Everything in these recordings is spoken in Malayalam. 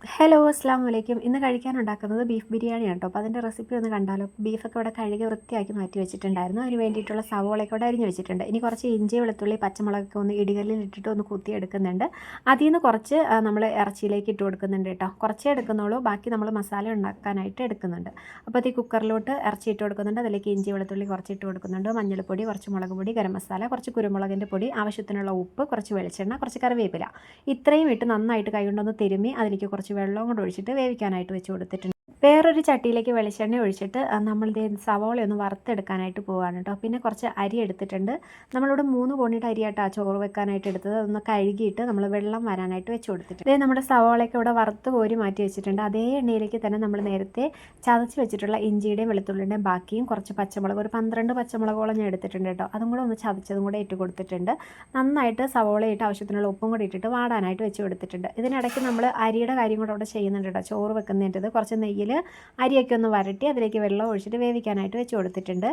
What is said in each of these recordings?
ഹലോ അസ്സാം വലൈക്കും. ഇന്ന് കഴിക്കാനുണ്ടാക്കുന്നത് ബീഫ് ബിരിയാണിയാണ് കേട്ടോ. അപ്പോൾ അതിൻ്റെ റെസിപ്പി ഒന്ന് കണ്ടാലോ. ബീഫൊക്കെ ഇവിടെ കഴുകി വൃത്തിയാക്കി മാറ്റി വെച്ചിട്ടുണ്ടായിരുന്നു. അതിന് വേണ്ടിയിട്ടുള്ള സവോളയൊക്കെ ഇവിടെ അരിഞ്ഞ് വെച്ചിട്ടുണ്ട്. ഇനി കുറച്ച് ഇഞ്ചി വെളുത്തുള്ളി പച്ചമുളകൊക്കെ ഒന്ന് ഇടികല്ലിൽ ഇട്ടിട്ട് ഒന്ന് കുത്തിയെടുക്കുന്നുണ്ട്. അതിൽ നിന്ന് കുറച്ച് നമ്മൾ ഇറച്ചിയിലേക്ക് ഇട്ട് കൊടുക്കുന്നുണ്ട് കേട്ടോ. കുറച്ചേ എടുക്കുന്നുള്ളൂ, ബാക്കി നമ്മൾ മസാല ഉണ്ടാക്കാനായിട്ട് എടുക്കുന്നുണ്ട്. അപ്പോൾ അത് ഈ കുക്കറിലോട്ട് ഇറച്ചി ഇട്ട് കൊടുക്കുന്നുണ്ട്. അതിലേക്ക് ഇഞ്ചി വെളുത്തുള്ളി കുറച്ച് ഇട്ട് കൊടുക്കുന്നുണ്ട്. മഞ്ഞൾപ്പൊടി, കുറച്ച് മുളക് പൊടി, ഗരം മസാല, കുറച്ച് കുരുമുളകിൻ്റെ പൊടി, ആവശ്യത്തിനുള്ള ഉപ്പ്, കുറച്ച് വെളിച്ചെണ്ണ, കുറച്ച് കറിവേപ്പില, ഇത്രയും ഇട്ട് നന്നായിട്ട് കൈകൊണ്ടൊന്ന് തിരുമ്മി അതിലേക്ക് കുറച്ച് വെള്ളവും കൂടെ ഒഴിച്ചിട്ട് വേവിക്കാനായിട്ട് വെച്ച് കൊടുത്തിട്ടുണ്ട്. വേറൊരു ചട്ടിയിലേക്ക് വെളിച്ചെണ്ണ ഒഴിച്ചിട്ട് നമ്മൾ സവോള ഒന്ന് വറുത്തെടുക്കാനായിട്ട് പോവുകയാണ് കേട്ടോ. പിന്നെ കുറച്ച് അരി എടുത്തിട്ടുണ്ട്. നമ്മളിവിടെ 3 പൊടിയുടെ അരിയായിട്ടാണ് ചോറ് വെക്കാനായിട്ട് എടുത്തത്. അതൊന്ന് കഴുകിയിട്ട് നമ്മൾ വെള്ളം വരാനായിട്ട് വെച്ച് കൊടുത്തിട്ടുണ്ട്. ഇതേ നമ്മുടെ സവോളയൊക്കെ ഇവിടെ വറുത്ത് കോരി മാറ്റി വെച്ചിട്ടുണ്ട്. അതേ എണ്ണയിലേക്ക് തന്നെ നമ്മൾ നേരത്തെ ചതച്ച് വെച്ചിട്ടുള്ള ഇഞ്ചിയുടെയും വെളുത്തുള്ളിയുടെയും ബാക്കിയും കുറച്ച് പച്ചമുളക്, ഒരു 12 പച്ചമുളകോളം ഞാൻ എടുത്തിട്ടുണ്ട് കേട്ടോ. അതും കൂടെ ഒന്ന് ചതച്ചതും കൂടെ ഇട്ട് കൊടുത്തിട്ടുണ്ട്. നന്നായിട്ട് സവോളയിട്ട് ആവശ്യത്തിനുള്ള ഉപ്പും കൂടി ഇട്ടിട്ട് വാടാനായിട്ട് വെച്ച് കൊടുത്തിട്ടുണ്ട്. ഇതിനിടയ്ക്ക് നമ്മൾ അരിയുടെ കാര്യം കൂടെ അവിടെ ചെയ്യുന്നുണ്ട് കേട്ടോ. ചോറ് വെക്കുന്നതിൻ്റെത് കുറച്ച് നെയ്യിൽ അരിയൊക്കെ ഒന്ന് വരട്ടി അതിലേക്ക് വെള്ളം ഒഴിച്ചിട്ട് വേവിക്കാനായിട്ട് വെച്ച് കൊടുത്തിട്ടുണ്ട്.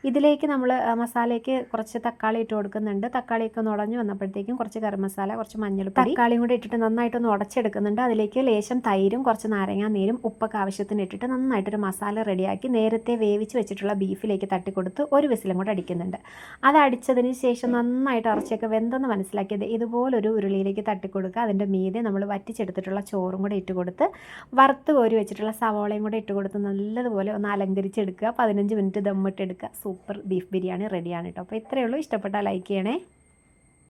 ഇതിലേക്ക് നമ്മൾ മസാലയ്ക്ക് കുറച്ച് തക്കാളി ഇട്ട് കൊടുക്കുന്നുണ്ട്. തക്കാളിയൊക്കെ ഒന്ന് ഉടഞ്ഞ് വന്നപ്പോഴത്തേക്കും കുറച്ച് ഗരം മസാല, കുറച്ച് മഞ്ഞൾപ്പൊടി, തക്കാളിയും കൂടി ഇട്ടിട്ട് നന്നായിട്ടൊന്ന് ഉടച്ചെടുക്കുന്നുണ്ട്. അതിലേക്ക് ലേശം തൈരും കുറച്ച് നാരങ്ങാ നീരും ഉപ്പൊക്കെ ആവശ്യത്തിന് ഇട്ടിട്ട് നന്നായിട്ടൊരു മസാല റെഡിയാക്കി നേരത്തെ വേവിച്ച് വെച്ചിട്ടുള്ള ബീഫിലേക്ക് തട്ടിക്കൊടുത്ത് ഒരു വിസിലും കൂടെ അടിക്കുന്നുണ്ട്. അത് അടിച്ചതിന് ശേഷം നന്നായിട്ട് ഇറച്ചിയൊക്കെ വെന്തെന്ന് മനസ്സിലാക്കിയത് ഇതുപോലൊരു ഉരുളിയിലേക്ക് തട്ടിക്കൊടുക്കുക. അതിൻ്റെ മീതെ നമ്മൾ വറ്റിച്ചെടുത്തിട്ടുള്ള ചോറും കൂടെ ഇട്ട് കൊടുത്ത് വറുത്ത് കോരി വെച്ചിട്ടുള്ള സവോളയും കൂടെ ഇട്ട് കൊടുത്ത് നല്ലതുപോലെ ഒന്ന് അലങ്കരിച്ചെടുക്കുക. 15 മിനിറ്റ് ദമ്മിട്ടെടുക്കുക. സൂപ്പർ ബീഫ് ബിരിയാണി റെഡിയാണ് കേട്ടോ. അപ്പോൾ ഇത്രയേ ഉള്ളൂ. ഇഷ്ടപ്പെട്ടാൽ ലൈക്ക് ചെയ്യണേ.